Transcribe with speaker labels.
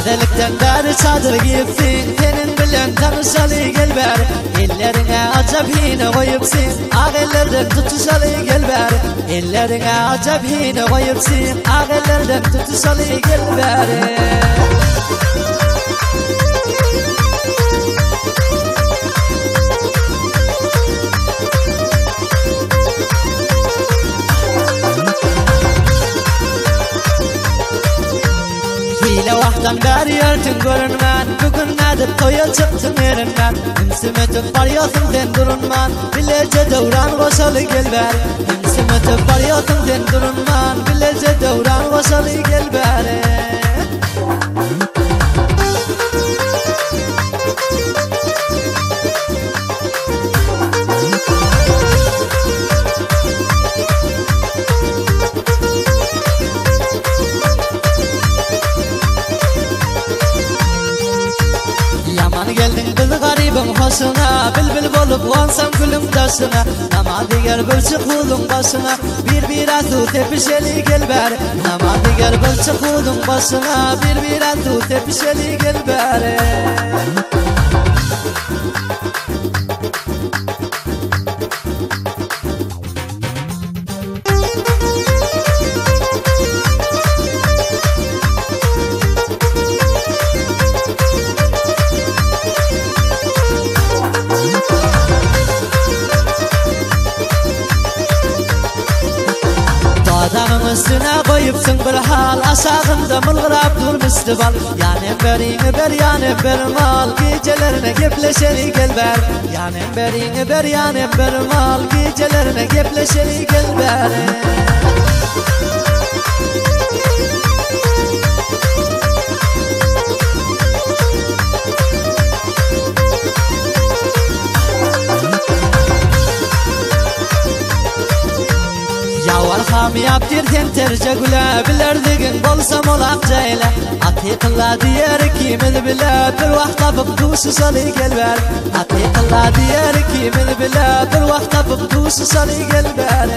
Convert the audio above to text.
Speaker 1: Delikten beri çadır giyipsin, senin bilen tanışalı gel beri. Ellerine acab hine koyupsin, ağellerden tutuşalı gel beri. Ellerine acab hine koyupsin, ağellerden tutuşalı gel beri. Hile vahtan beri yertin görünmen, bugün nedip toya çıktın yerinden. İmsimetip varıyorsun den durunman, bilece devran koşalı gel beri. İmsimetip varıyorsun den durunman, bilece devran koşalı gel beri. Geldin kız garibim hoşuna, bülbül bolup vansam gülüm taşına. Ama diğer bölçük kulun başına, bir atu tepişeli gel beri. Ama diğer bölçük kulun başına, bir atu tepişeli gel beri. Dağın üstüne koyupsun bir hal, aşağında mılgırap durmuştu bal. Yani berini ber, yani ber mal, gecelerine gepleşeli gel ber. Yani berini ber, yani ber mal, gecelerine gepleşeli gel ber. Ham yaptırdın terce güle, bilerdigin bolsam olak ceyle. Atiqilla diyer kimil bile, bir vaqt tapıp duşu salı gel ber. Atiqilla diyer kimil bile, bir vaqt tapıp duşu salı gel ber.